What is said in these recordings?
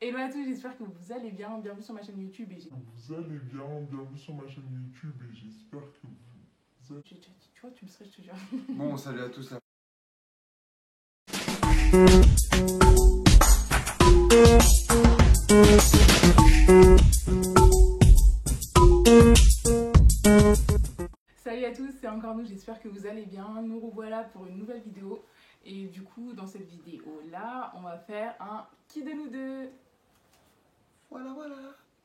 Hello à tous, j'espère que vous allez bien. Bienvenue sur ma chaîne YouTube. Vous allez bien, bienvenue sur ma chaîne YouTube et j'espère que vous allez... Tu vois, tu me serais, je te jure. Bon, salut à tous. Salut à tous, c'est encore nous, j'espère que vous allez bien. Nous revoilà pour une nouvelle vidéo. Et du coup, dans cette vidéo-là, on va faire un qui de nous deux. Voilà.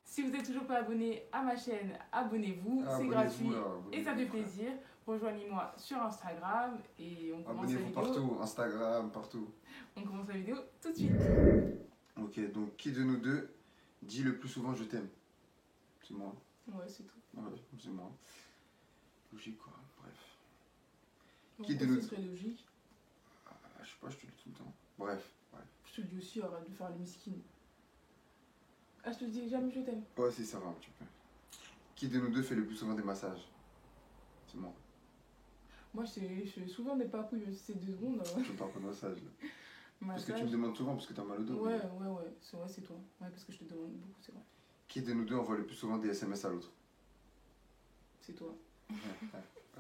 Si vous n'êtes toujours pas abonné à ma chaîne, abonnez-vous, c'est gratuit et ça fait plaisir. Rejoignez-moi sur Instagram et on commence la Abonnez-vous vidéo. partout, Instagram, partout. On commence la vidéo tout de suite. Ok, donc qui de nous deux dit le plus souvent je t'aime? C'est moi. Ouais, c'est tout. Ouais, c'est moi. Logique quoi, bref. Donc, Qui de nous- c'est très logique. Je sais pas, je te le dis tout le temps. Bref. Je te le dis aussi, arrête de faire les miskines. Ah, je te dis jamais je t'aime. Ouais, si, ça va un petit peu. Qui de nous deux fait le plus souvent des massages? C'est moi. Moi, je fais souvent des papouilles, c'est 2 secondes. Je parle pas de massage. Là. Parce que Massage. tu me demandes souvent parce que t'as mal au dos. Ouais, mais- c'est vrai, c'est toi. Ouais, parce que je te demande beaucoup, c'est vrai. Qui de nous deux envoie le plus souvent des SMS à l'autre? C'est toi.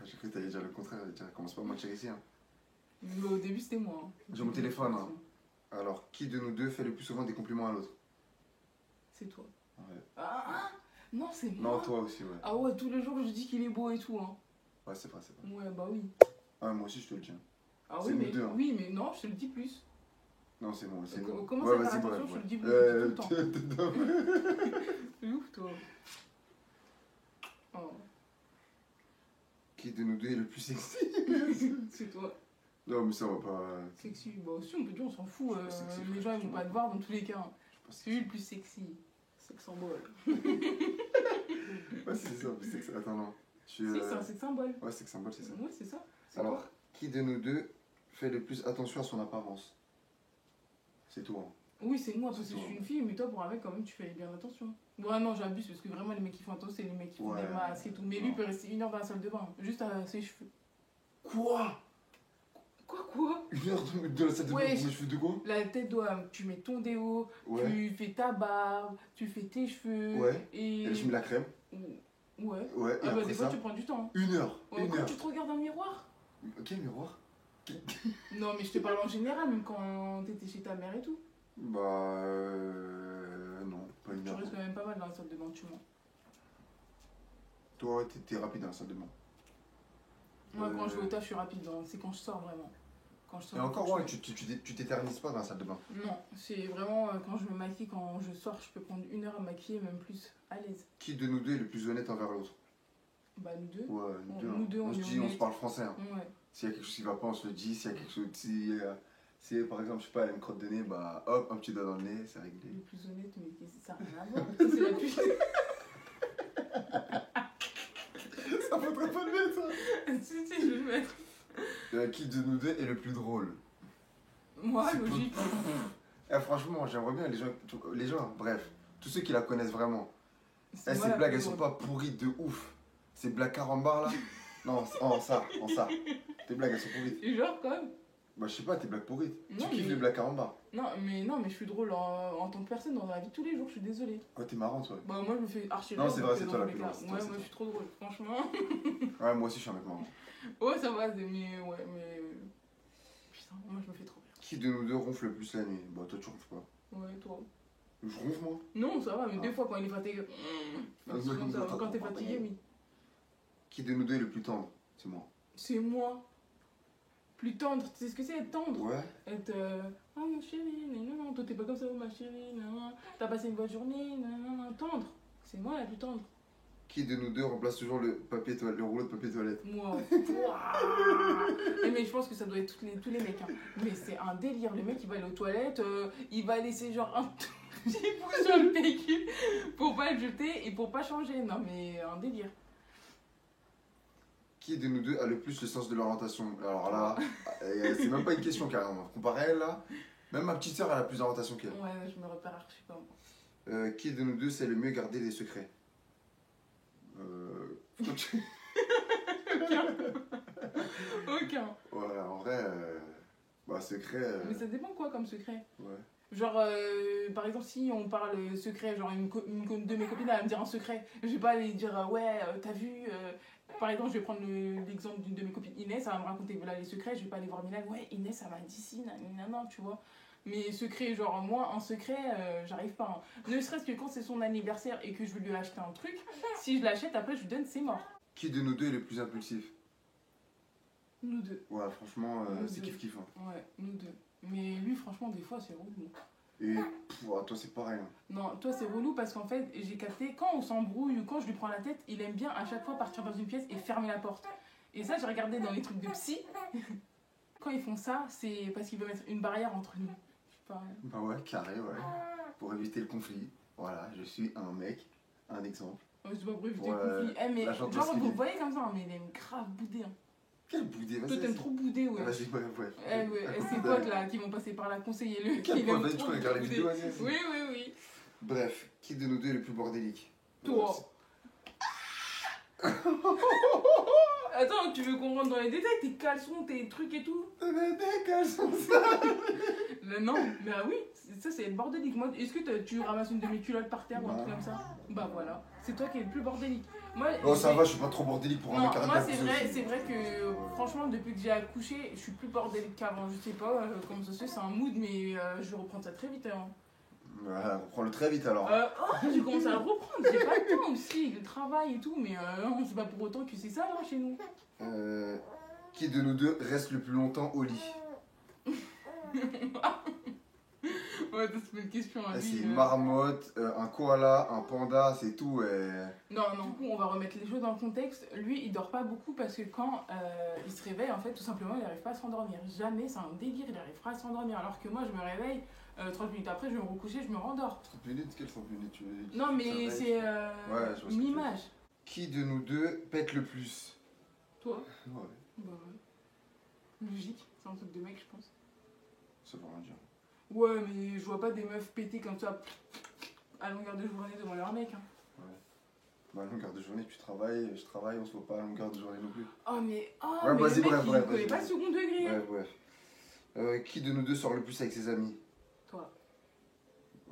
J'ai cru que t'allais dire le contraire. J'allais dire, commence pas à mentir ici. Hein. Mais au début, c'était moi. Hein. J'ai mon téléphone. Hein. Alors, qui de nous deux fait le plus souvent des compliments à l'autre? C'est toi. Ouais. Ah, non, c'est moi. Non, toi aussi, ouais. Ah ouais, tous les jours, je dis qu'il est beau et tout. Hein. Ouais, c'est vrai. Ouais, bah oui. Ah, moi aussi, je te le dis. Ah C'est oui, nous mais, deux, hein. oui, mais non, je te le dis plus. Non, c'est bon, c'est nous. Commence Ouais, à faire vas-y, attention, bref, je te le dis ouais. plus tout le temps. C'est ouf, toi. Oh, Qui de nous deux est le plus sexy? c'est toi. Non, mais ça, on va pas. Sexy. Bah aussi, on peut dire, on s'en fout. Je suis pas sexy, Les frère, gens, ils vont pas te voir dans tous les cas. Hein. Je sais C'est lui le plus sexy. Sex symbole. pas. Ouais, c'est ça, c'est que ça. Attends, non. Je suis. Si, c'est un sex symbole. Ouais, c'est que symbole, c'est ça. Ouais, c'est ça. C'est Alors, toi. qui de nous deux fait le plus attention à son apparence? C'est toi. Hein. Oui, c'est moi, parce que C'est je toi. suis une fille, mais toi, pour un mec, quand même, tu fais bien attention. Ouais, non, j'abuse, parce que vraiment, les mecs qui font attention, c'est les mecs qui font Ouais. des masques et tout. Mais lui, il peut rester 1 heure dans la salle de bain, juste à ses cheveux. Quoi? Quoi? Une heure de la salle de bain Ouais, pour mes cheveux de quoi? La tête doit. Tu mets ton déo, Ouais. tu fais ta barbe, tu fais tes cheveux. Ouais. Et. Et je mets la crème. Ouais. Ouais, et Ah bah, après des fois, ça, tu prends du temps. Hein. 1 heure. Ouais, 1 quand heure. tu te regardes dans le miroir. Quel miroir? Non, mais je te parle en général, même quand t'étais chez ta mère et tout. Bah. Non, pas 1 Tu heure. restes quand même pas mal dans la salle de bain, tu mens. Toi, t'es rapide dans la salle de bain. Moi, quand je vais au taf, je suis rapide. Hein. C'est quand je sors vraiment. Quand je sors. Et encore, quand ouais, je- tu t'éternises pas dans la salle de bain. Non, c'est vraiment quand je me maquille, quand je sors, je peux prendre 1 heure à me maquiller, même plus, à l'aise. Qui de nous deux est le plus honnête envers l'autre? Bah, nous deux. Ouais, nous deux. Nous Hein. deux, on On se est dit, on se honnêtes. parle français. Hein. Ouais. S'il y a quelque chose qui va pas, on se le dit. S'il y a quelque chose. Si par exemple, je sais pas, elle a une crotte de nez, bah hop, un petit doigt dans le nez, c'est réglé. Le plus honnête, mais ça n'a rien à voir. Ça, c'est la plus. Ça faudrait pas le mettre, ça. Si, je vais le mettre. Qui de nous deux est le plus drôle? Moi, C'est logique. Franchement, j'aimerais bien les gens, bref, tous ceux qui la connaissent vraiment. C'est moi Ces la blagues, plus elles sont drôle. pas pourries de ouf. Ces blagues carambar là. Non, en ça. Tes blagues, elles sont pourries. Et genre, quand même. Bah, je sais pas, tes blagues pourries. Non, Tu kiffes mais- les blagues carambar. Non, mais je suis drôle en tant que personne dans la vie de tous les jours, je suis désolée. Ouais, t'es marrant, toi. Bah, moi, je me fais archi Non, rire, c'est donc, vrai, c'est dans toi la tous plus les cas. drôle, c'est toi, Ouais, c'est moi, toi. je suis trop drôle, franchement. Ouais, moi aussi, je suis un mec marrant. Ouais, ça va, mais. Ouais, mais. Putain, moi, je me fais trop rire. Qui de nous deux ronfle le plus la nuit? Bah, toi, tu ronfles pas. Ouais, toi. Je ronfle, moi. Non, ça va, mais Ah. des fois, quand il est fatigué. C'est comme ça, quand t'es fatigué, oui. Qui de nous deux est le plus tendre? C'est moi. C'est moi. Plus tendre, tu sais ce que c'est être tendre? Ouais. Être. Oh mon chéri, non, toi t'es pas comme ça, ma chérie, non. T'as passé une bonne journée, non, tendre. C'est moi la plus tendre. Qui de nous deux remplace toujours le rouleau de papier toilette? Moi. Mais je pense que ça doit être tous les mecs. Hein. Mais c'est un délire. Le mec il va aller aux toilettes, il va laisser genre un tout petit bout sur le véhicule pour pas le jeter et pour pas changer. Non mais un délire. Qui de nous deux a le plus le sens de l'orientation? Alors là, c'est même pas une question carrément. Comparé à elle là, même ma petite soeur elle a plus d'orientation qu'elle. Ouais, je me repère archi pas. Moi. Qui de nous deux sait le mieux garder les secrets? Aucun. Ouais, en vrai, Bah, secret. Mais ça dépend quoi comme secret. Ouais. Genre, par exemple, si on parle secret, genre une de mes copines, elle va me dire un secret. Je vais pas aller dire, ouais, t'as vu. Par exemple, je vais prendre l'exemple d'une de mes copines, Inès, elle va me raconter voilà, les secrets. Je vais pas aller voir Milan, ouais, Inès, elle m'a dit si, non, tu vois. Mais secret, genre, moi, en secret, j'arrive pas. Hein. Ne serait-ce que quand c'est son anniversaire et que je veux lui acheter un truc, si je l'achète, après, je lui donne, c'est mort. Qui de nous deux est le plus impulsif? Nous deux. Ouais, franchement, Nous c'est deux. kiff-kiff. Hein. Ouais, nous deux. Mais lui, franchement, des fois, c'est relou. Et ouais, toi, c'est pareil. Hein. Non, toi, c'est relou parce qu'en fait, j'ai capté, quand on s'embrouille ou quand je lui prends la tête, il aime bien à chaque fois partir dans une pièce et fermer la porte. Et ça, j'ai regardé dans les trucs de psy. Quand ils font ça, c'est parce qu'ils veulent mettre une barrière entre nous. Je sais pas. Bah ouais, carré, ouais. Pour éviter le conflit. Voilà, je suis un mec, un exemple. Je sais pas pour éviter Ouais, le conflit. Eh, mais la genre, gentillesse vous qu'il le est. voyez comme ça, hein, mais il aime grave bouder. Hein. Quel boudé, vas-y. Toi, t'aimes trop bouder, ouais. Vas-y, ouais. Eh, ouais, ses potes là qui vont passer par là, conseillez-le. Quel Il pote, aime vas-y, tu trop peux regarder les bouder. vidéos, vas-y. Oui. Bref, qui de nous deux est le plus bordélique? Toi. Attends, tu veux qu'on rentre dans les détails? Tes caleçons, tes trucs et tout? Des caleçons sales. Non, mais ah oui, ça c'est le bordélique. Moi, est-ce que tu ramasses une de mes culottes par terre ou un Non. truc comme ça? Bah voilà, c'est toi qui es le plus bordélique. Moi, Oh, ça va, je suis pas trop bordélique pour un Non, mec à moi regarder c'est vrai que franchement depuis que j'ai accouché, je suis plus bordélique qu'avant. Je sais pas comment ça se fait, c'est un mood, mais je vais reprendre ça très vite. Hein. Ouais, reprends-le très vite alors. Je commence à le reprendre, j'ai pas le temps aussi, le travail et tout, mais non, c'est pas pour autant que c'est ça là chez nous. Qui de nous deux reste le plus longtemps au lit? Ouais, c'est une question à C'est lui. une marmotte, un koala, un panda, c'est tout. Non, du coup, on va remettre les choses dans le contexte. Lui, il dort pas beaucoup parce que quand il se réveille, en fait, tout simplement, il n'arrive pas à se rendormir. Jamais, c'est un délire, il n'arrive pas à se rendormir. Alors que moi, je me réveille, 30 minutes après, je vais me recoucher, je me rendors. 30 minutes, quelles 30 minutes tu veux? Non, mais c'est je vois ce que une tu veux image. Qui de nous deux pète le plus? Toi? Ouais, Bah ouais. Logique, c'est un truc de mec, je pense. ça veut rien dire. Ouais, mais je vois pas des meufs péter comme ça à longueur de journée devant leur mec. Hein. Bah, à longueur de journée, tu travailles, je travaille, on se voit pas à longueur de journée non plus. Oh, mais, Ouais, mais vas-y, le mec, bref, il bref, connaît vas-y, pas le vas-y. second degré. Hein. Bref. Qui de nous deux sort le plus avec ses amis? Toi.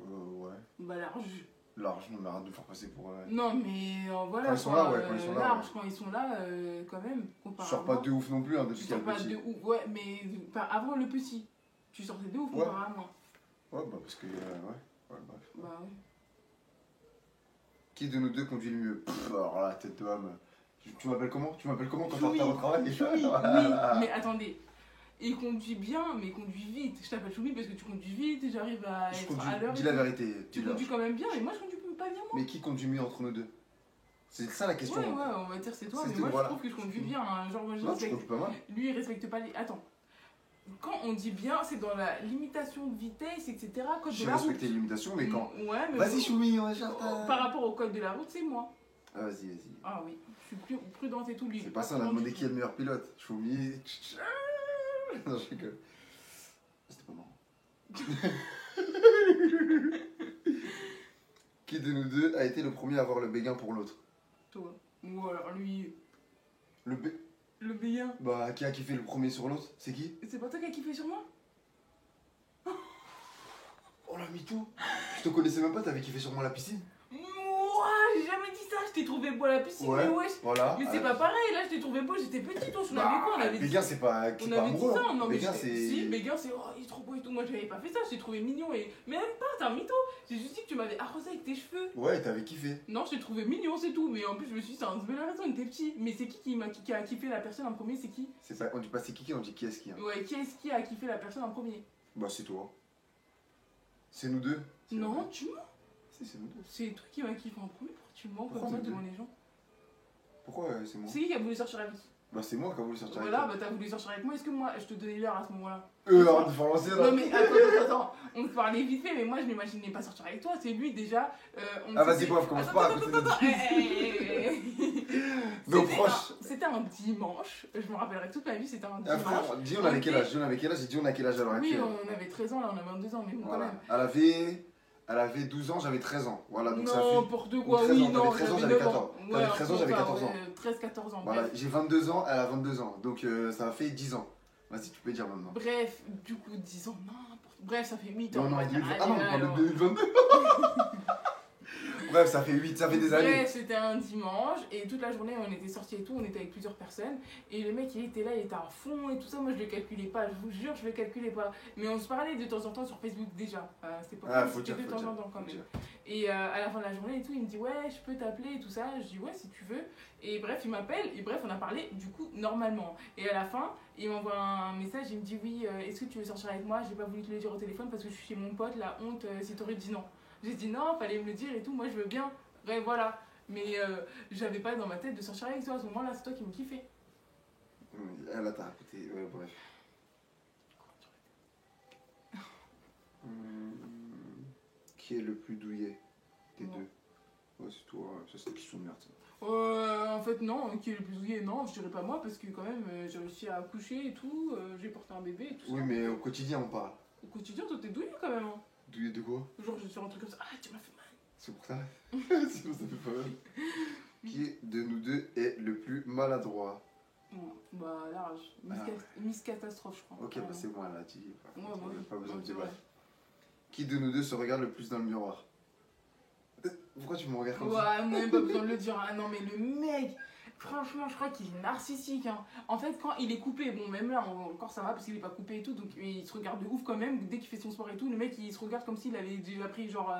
Ouais. Bah large. Large, non mais arrête de me faire passer pour... Non, mais voilà. Quand ils sont quoi, là, ouais, quand ils sont là, large, ouais. quand ils sont là, quand même. Tu sors pas de ouf non plus, hein, Tu depuis sors qu'elle pas est de petite. ouf. Ouais, mais pas avant le petit. Tu sortais de ouf Ouais. apparemment. Ouais, bah parce que... ouais, bref. Bah ouais. Qui de nous deux conduit le mieux? Alors là, tête d'homme. Tu m'appelles comment? Tu m'appelles comment quand t'es en Oui, retard au travail? oui, mais attendez. Il conduit bien, mais il conduit vite. Je t'appelle Choumi parce que tu conduis vite et j'arrive à Je être à l'heure. conduis, dis la vérité. Tu dis-la. conduis quand même bien, mais moi je conduis pas bien. Moi. Mais qui conduit mieux entre nous deux? C'est ça la question. Ouais, on va dire c'est toi, C'est mais tout, moi voilà. je trouve que je conduis bien. Hein. Genre, moi je Non, tu respecte. conduis pas mal. Lui il respecte pas les. Attends. Quand on dit bien, c'est dans la limitation de vitesse, etc. Code de J'ai la route. respecté les limitations, mais quand... Ouais, mais. Vas-y, Choumi, on est Par rapport au code de la route, c'est moi. Ah, vas-y. Ah oui, je suis plus prudente et tout. Lui, C'est pas ça, on a demandé qui est le meilleur pilote. Choumi... Non, je rigole. C'était pas marrant. Qui de nous deux a été le premier à avoir le béguin pour l'autre? Toi. Ou alors lui. Le bé... Le bien. Bah, qui a kiffé le premier sur l'autre? C'est qui? C'est pas toi qui as kiffé sur moi? Oh la mytho! Je te connaissais même pas, t'avais kiffé sur moi la piscine? Moi, j'ai jamais dit ça. Je t'ai trouvé beau à la piscine, Ouais, mais wesh. voilà. Mais c'est pas pareil, là je t'ai trouvé beau, j'étais petite, on avait quoi? On avait dit, Béguin, c'est pas on pas avait dit amoureux. ça, hein. non mais Béguin, j'étais- c'est... si, Béguin c'est oh il est trop beau et tout, moi j'avais pas fait ça, je t'ai trouvé mignon et mais même pas, t'es un mytho, j'ai juste dit que tu m'avais arrosé avec tes cheveux. Ouais, t'avais kiffé. Non, je t'ai trouvé mignon, c'est tout, mais en plus je me suis dit c'est un bel raison, il était petit. Mais c'est qui a kiffé la personne en premier, c'est qui? C'est pas... On dit pas c'est qui, on dit qui est-ce qui. Hein. Ouais, qui est-ce qui a kiffé la personne en premier? Bah, c'est toi. C'est nous deux. C'est Non, nous deux. tu mens. Si, c'est nous deux. C'est toi qui m'a kiffé en premier, pourquoi tu mens Pourquoi comme ça nous deux devant les gens? Pourquoi c'est moi? C'est qui a voulu sortir avec? Bah, c'est moi qui a voulu sortir avec Voilà, toi. bah t'as voulu sortir avec moi, est-ce que moi je te donnais l'heure à ce moment-là? Arrête de faire l'ancien là. Non mais attends, on se parlait vite fait, mais moi je m'imaginais pas sortir avec toi, c'est lui déjà. Ah, vas-y, bref, commence pas à Attends, côté de attends, Nos C'était proches. C'était un dimanche, je me rappellerai toute ma vie, c'était un Ah, dimanche. frère, dis on avait quel âge? Dis on avait quel âge? J'ai dit on a quel âge à l'heure Oui, actuelle? on avait 13 ans, là on a 22 ans, mais bon, quand Voilà. même. Elle avait 12 ans, j'avais 13 ans. Voilà, donc ça N'importe quoi, 13 oui, ans, non, t'avais 13 ans, j'avais j'avais 9 ans. 14. T'avais 13 ans, j'avais 14 ans. 13-14 ans, Voilà, bref. j'ai 22 ans, elle a 22 ans. Donc ça a fait 10 ans. Vas-y, tu peux dire maintenant. Bref, du coup, 10 ans, n'importe. Bref, ça fait 8 ans. Non, on non, va dire. 2020. Ah Allez, non, on parle alors. de 2022. Bref, ça fait des années. Bref, c'était un dimanche et toute la journée on était sortis et tout, on était avec plusieurs personnes et le mec il était là, il était à fond et tout ça, moi je le calculais pas, je vous jure je le calculais pas, mais on se parlait de temps en temps sur Facebook déjà, c'était pas Ah, comme faut c'était dire, de faut temps dire. en temps quand Faut même. dire. Et à la fin de la journée et tout, il me dit ouais je peux t'appeler et tout ça, je dis ouais si tu veux, et bref il m'appelle et bref on a parlé du coup normalement, et à la fin il m'envoie un message, il me dit oui est-ce que tu veux sortir avec moi, j'ai pas voulu te le dire au téléphone parce que je suis chez mon pote, la honte si t'aurais dit non. J'ai dit non, fallait me le dire et tout, moi je veux bien. Bref, voilà. Mais j'avais pas dans ma tête de sortir avec toi à ce moment-là, c'est toi qui me kiffais. Là, t'as raconté. Ouais, bref. Qui est le plus douillet des Moi. deux? Ouais, c'est toi. Ça, c'est une question de merde. Ça. En fait, non, qui est le plus douillet, non, je dirais pas moi parce que quand même j'ai réussi à accoucher et tout, j'ai porté un bébé et tout Oui, ça. mais au quotidien, on parle. Au quotidien, toi t'es douillet quand même. Hein. Douillet de quoi? Genre, je suis un truc comme ça, ah tu m'as fait mal. C'est pour ta ref. Sinon, ça fait pas mal. Qui de nous deux est le plus maladroit? Bon, bah large. Miss Catastrophe, je crois. Ok, bah c'est moi là, tu dis. Ouais, ouais, Pas besoin de ouais, débattre. ouais. Qui de nous deux se regarde le plus dans le miroir? Pourquoi tu me regardes comme ça? Ouais, même pas besoin de le dire. Ah non, mais le mec, franchement, je crois qu'il est narcissique. Hein. En fait, quand il est coupé, bon, même là, encore ça va parce qu'il est pas coupé et tout, donc il se regarde de ouf quand même. Dès qu'il fait son sport et tout, le mec il se regarde comme s'il avait déjà pris genre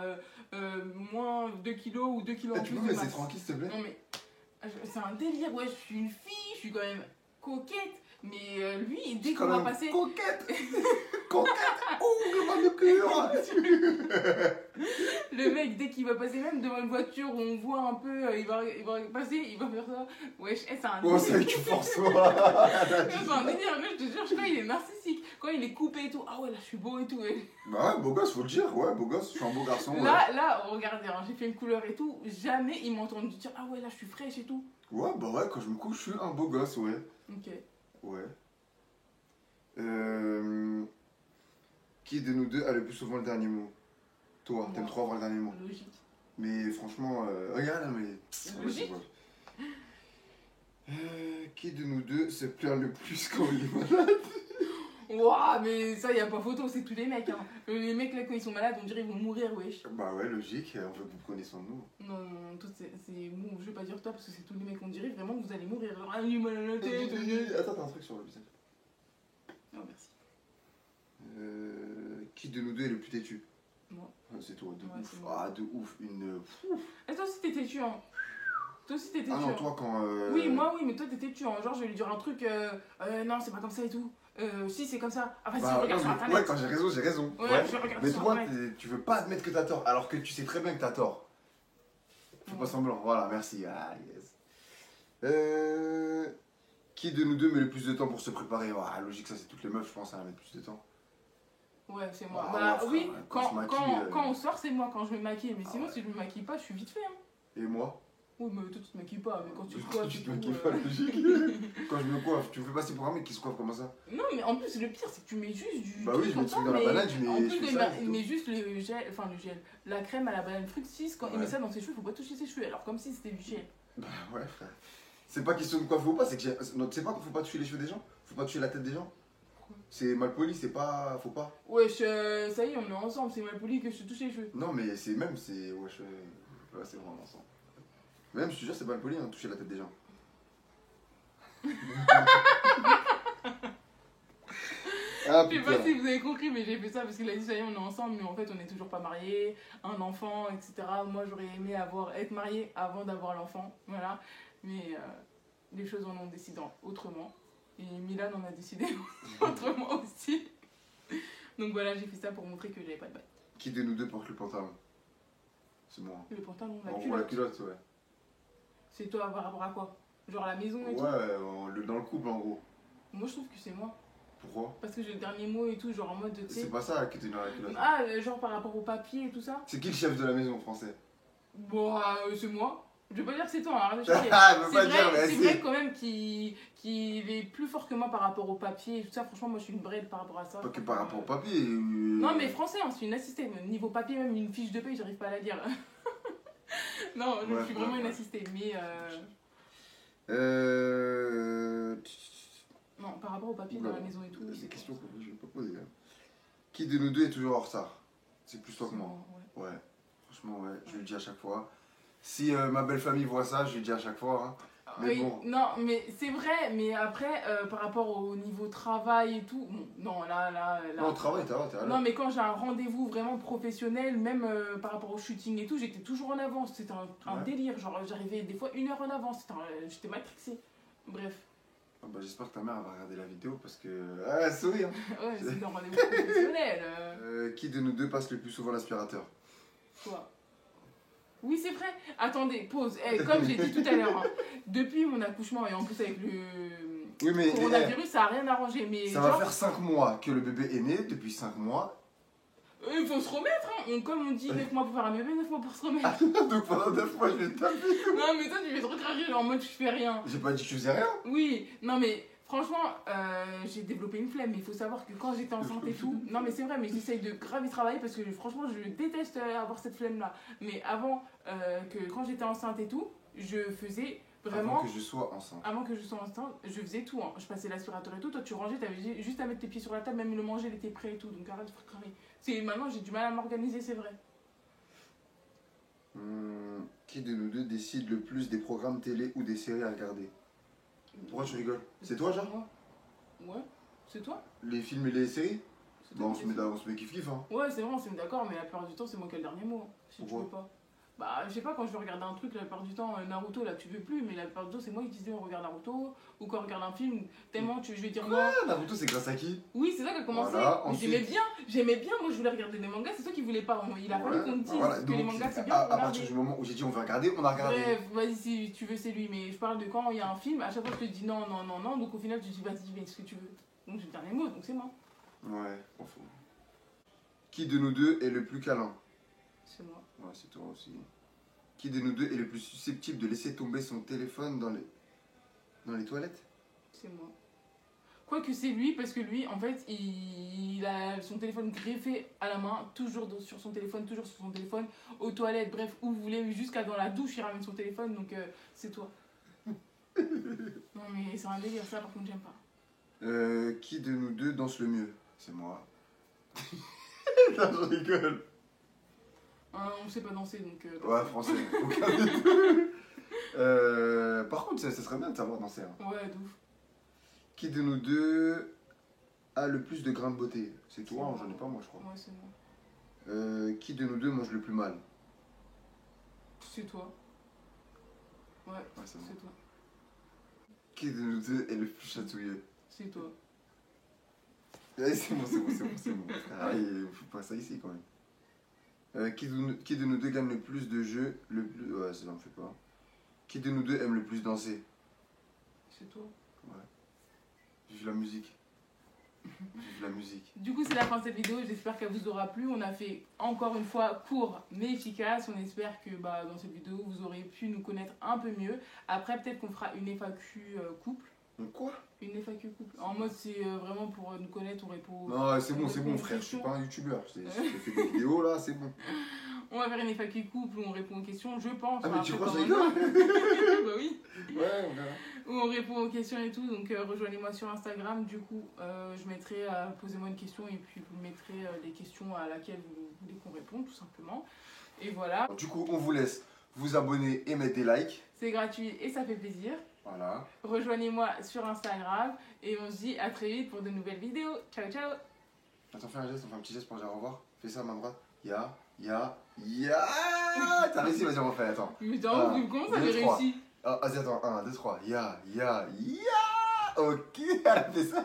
moins 2 kilos ou 2 kilos en Tu plus peux me de laisser masse. tranquille, s'il te plaît? Non, mais c'est un délire. Ouais, je suis une fille, je suis quand même coquette. Mais lui, dès qu'on va passer. Coquette. Coquette. Ongle manucure. Le mec, dès qu'il va passer même devant une voiture où on voit un peu, il va passer, il va faire ça. Wesh, c'est un Bon, c'est délire. vrai que tu forces moi. C'est un délire, mais je te jure, je crois qu'il est narcissique. Quand il est coupé et tout, ah ouais, là je suis beau et tout. Ouais. Bah ouais, beau gosse, faut le dire. Ouais, beau gosse, je suis un beau garçon. Là, regardez, hein, j'ai fait une couleur et tout, jamais il m'a entendu dire ah ouais, là je suis fraîche et tout. Ouais, bah ouais, quand je me couche, je suis un beau gosse, ouais. Ok. Ouais. Qui de nous deux a le plus souvent le dernier mot? Toi, t'aimes Moi. trop avoir le dernier mot. Logique. Mais franchement, regarde, mais. Logique. Qui de nous deux se plaint le plus quand il est malade? Ouah, mais ça, y a pas photo, c'est tous les mecs. Hein. Les mecs là, quand ils sont malades, on dirait qu'ils vont mourir, wesh. Bah ouais, logique, on veut que vous preniez soin de nous. Non, non, toi, c'est. Bon, je vais pas dire toi parce que c'est tous les mecs, on dirait vraiment que vous allez mourir. Genre, ah, il est mal à la tête. Attends, t'as un truc sur le visage. Non, merci. Qui de nous deux est le plus têtu? Moi. C'est toi, de Ouais, ouf. c'est moi. Ah, de ouf, une. Et toi aussi, t'es têtu, hein. Toi aussi, t'es têtu. Ah non, hein. toi quand. Oui, moi, oui, mais toi, t'es têtu. Hein. Genre, je vais lui dire un truc. Non, c'est pas comme ça et tout. Si, c'est comme ça. Ah, vas-y, Bah, regarde non, sur mais- internet. ouais, quand j'ai raison, j'ai raison. Ouais, je regarde Mais sur toi, internet. tu veux pas admettre que t'as tort, alors que tu sais très bien que t'as tort. Fais pas Ouais. semblant, voilà, merci. Ah, yes. Qui de nous deux met le plus de temps pour se préparer? Ah, logique, ça c'est toutes les meufs, je pense, à mettre plus de temps. Ouais, c'est moi. Ah, Bah ouais, oui, frère, quand on se maquille, quand on sort, c'est moi quand je me maquille. Mais Ah sinon, ouais. si je me maquille pas, je suis vite fait. Hein. Et moi? Oui, mais toi, tu te maquilles pas. Mais quand tu te Toi, coiffes, tu et te tout, maquilles pas, logique. Quand je me coiffe, tu me fais passer pour un mec qui se coiffe comme ça? Non, mais en plus, le pire, c'est que tu mets juste du. Bah oui, je mets comme du ça, truc dans la mais banane, je En mets. plus, Je fais il ça, et met tout. juste le gel, enfin le gel, la crème à la banane fructis. Quand il Ouais. met ça dans ses cheveux, faut pas toucher ses cheveux. Alors, comme si c'était du gel. Bah ouais, frère. C'est pas question de coiffer ou pas, c'est que non, tu sais pas qu'il faut pas toucher les cheveux des gens? Faut pas toucher la tête des gens? Pourquoi? C'est mal poli, c'est pas. Faut pas. Wesh, ça y est, on est ensemble. C'est mal poli que je te touche les cheveux. Non, mais c'est même, c'est. Wesh, ouais, c'est vraiment ensemble. Même, je te jure, c'est mal poli, hein, toucher la tête des gens. Ah Je sais putain. pas si vous avez compris, mais j'ai fait ça parce qu'il a dit ça y est, on est ensemble, mais en fait, on est toujours pas mariés, un enfant, etc. Moi, j'aurais aimé être mariée avant d'avoir l'enfant, voilà. Mais les choses en ont décidé autrement. Et Milan en a décidé autrement aussi. Donc voilà, j'ai fait ça pour montrer que j'avais pas de bail. Qui de nous deux porte le pantalon? C'est moi. Le pantalon, la En gros, la culotte, culotte, ouais. c'est toi par rapport à quoi? Genre la maison et tout? Ouais, dans le couple, en gros. Moi, je trouve que c'est moi. Pourquoi? Parce que j'ai le dernier mot et tout, genre en mode, tu sais. C'est pas ça qui était dans la culotte. Ah, genre par rapport au papier et tout ça? C'est qui le chef de la maison français? Bon, c'est moi. Je vais pas dire que c'est toi, hein, arrête de chier. Ah, je veux C'est pas vrai, dire, mais c'est si. vrai quand même qu'il est plus fort que moi par rapport au papier et tout ça. Franchement, moi je suis une brêle par rapport à ça. Pas que par rapport au papier. Non, mais français, hein, c'est une assistée. Niveau papier, même une fiche de paye, j'arrive pas à la lire. Non, je Ouais, suis vraiment ouais, une ouais. assistée. Mais Non, par rapport au papier Oula, dans la maison et tout. C'est c'est des questions pour ça. que je vais pas poser. Hein. Qui de nous deux est toujours en retard? C'est plus toi que C'est moi. moi, ouais. Ouais, franchement, ouais, je le dis à chaque fois. Si ma belle famille voit ça, je le dis à chaque fois. Hein. Mais Oui, bon. non, mais c'est vrai, mais après, par rapport au niveau travail et tout, bon, non, là. Non, au travail, t'es là. Non, mais quand j'ai un rendez-vous vraiment professionnel, même par rapport au shooting et tout, j'étais toujours en avance. C'était un Ouais. délire. Genre, j'arrivais des fois 1 heure en avance. J'étais matrixée. Bref. Ah bah, j'espère que ta mère elle va regarder la vidéo parce que. Ah, souris, hein. Ouais, c'est un rendez-vous professionnel. Qui de nous deux passe le plus souvent l'aspirateur? Quoi. Oui, c'est vrai. Attendez, pause. Comme j'ai dit tout à l'heure, hein, depuis mon accouchement et en plus avec le Oui, mais. coronavirus, ça n'a rien arrangé. Mais ça va faire 5 mois que le bébé est né, depuis 5 mois. Il faut se remettre, hein. Comme on dit 9 mois pour faire un bébé, 9 mois pour se remettre. Donc pendant 9 mois, je vais taper. Non, mais toi, tu fais trop rire en mode tu fais rien. J'ai pas dit que je faisais rien. Oui, non, mais franchement, j'ai développé une flemme. Mais il faut savoir que quand j'étais enceinte et tout. Non, mais c'est vrai, mais j'essaye de grave y travailler parce que franchement, je déteste avoir cette flemme-là. Mais avant, quand j'étais enceinte et tout, je faisais vraiment. Avant que je sois enceinte. Avant que je sois enceinte, je faisais tout. Hein. Je passais l'aspirateur et tout. Toi, tu rangeais, t'avais juste à mettre tes pieds sur la table, même le manger, il était prêt et tout. Donc arrête de faire carré. Maintenant, j'ai du mal à m'organiser, c'est vrai. Qui de nous deux décide le plus des programmes télé ou des séries à regarder? Pourquoi tu rigoles? C'est toi, genre? Ouais, c'est toi? Les films et les séries? C'est Bah, toi qui on se met kiff-kiff, hein. Ouais, c'est vrai, on se met d'accord, mais la plupart du temps, c'est moi qui ai le dernier mot. Hein, si tu Pourquoi veux pas. Bah, je sais pas, quand je veux regarder un truc, la plupart du temps, Naruto, là, tu veux plus, mais la plupart du temps, c'est moi qui disais on regarde Naruto, ou quand on regarde un film, tellement je vais dire moi. Ah, Naruto, c'est grâce à qui? Oui, c'est ça qui a commencé. Voilà, Mais ensuite- j'aimais bien, moi je voulais regarder des mangas, c'est toi qui voulais pas. Il a fallu qu'on te dise Voilà, que les donc, mangas c'est bien. à Regardez. partir du moment où j'ai dit on va regarder, on a regardé. Bref, vas-y, si tu veux, c'est lui, mais je parle de quand il y a un film, à chaque fois je te dis non, donc au final tu dis vas-y, mais ce que tu veux. Donc j'ai le dernier mot, donc c'est moi. Ouais, on fout. Qui de nous deux est le plus câlin? C'est moi. Ouais, c'est toi aussi. Qui de nous deux est le plus susceptible de laisser tomber son téléphone dans les toilettes? C'est moi. Quoique c'est lui, parce que lui, en fait, il a son téléphone greffé à la main, toujours sur son téléphone, aux toilettes, bref, où vous voulez, jusqu'à dans la douche, il ramène son téléphone, donc c'est toi. Non mais c'est un délire, ça par contre j'aime pas. Qui de nous deux danse le mieux? C'est moi. Non, je rigole. On sait pas danser, donc... Ouais, français. Aucun des deux. Par contre, ça serait bien de savoir danser. Hein. Ouais, d'ouf. Qui de nous deux a le plus de grains de beauté? C'est toi, hein, j'en ai pas moi, je crois. Ouais, c'est moi. Qui de nous deux mange le plus mal? C'est toi. Ouais, c'est moi. c'est toi. Qui de nous deux est le plus chatouilleux? C'est toi. Ouais, c'est bon. Ah, il faut pas ça ici quand même. Qui de nous deux gagne le plus de jeux? Ouais, ça n'en fait pas. Qui de nous deux aime le plus danser? C'est toi. Vive la musique. Vive la musique. Du coup, c'est la fin de cette vidéo. J'espère qu'elle vous aura plu. On a fait encore une fois court mais efficace. On espère que dans cette vidéo, vous aurez pu nous connaître un peu mieux. Après, peut-être qu'on fera une FAQ couple. Quoi? Une FAQ couple. En mode, c'est vraiment pour nous connaître. On répond. Non, c'est bon, aux frère. Je suis questions. pas un youtubeur. J'ai fait des vidéos là, c'est bon. On va faire une FAQ couple où on répond aux questions, je pense. Ah, mais tu Après, crois que quand je on- rigole? Bah oui. Ouais, on verra. Où on répond aux questions et tout. Donc rejoignez-moi sur Instagram. Du coup, je mettrai posez-moi une question et puis vous mettrez les questions à laquelle vous voulez qu'on réponde tout simplement. Et voilà, Du coup, on vous laisse vous abonner et mettre des likes. c'est gratuit et ça fait plaisir. Voilà. Rejoignez-moi sur Instagram et on se dit à très vite pour de nouvelles vidéos. Ciao ciao. Attends, fais un geste, on fait un petit geste pour dire au revoir. Fais ça, main droite. Ya. T'as réussi, vas-y, on refait, attends. Mais comment ça avait 2, 3. réussi? Ah, vas-y, attends, 1, 2, 3. Ya. Ok, elle a fait ça.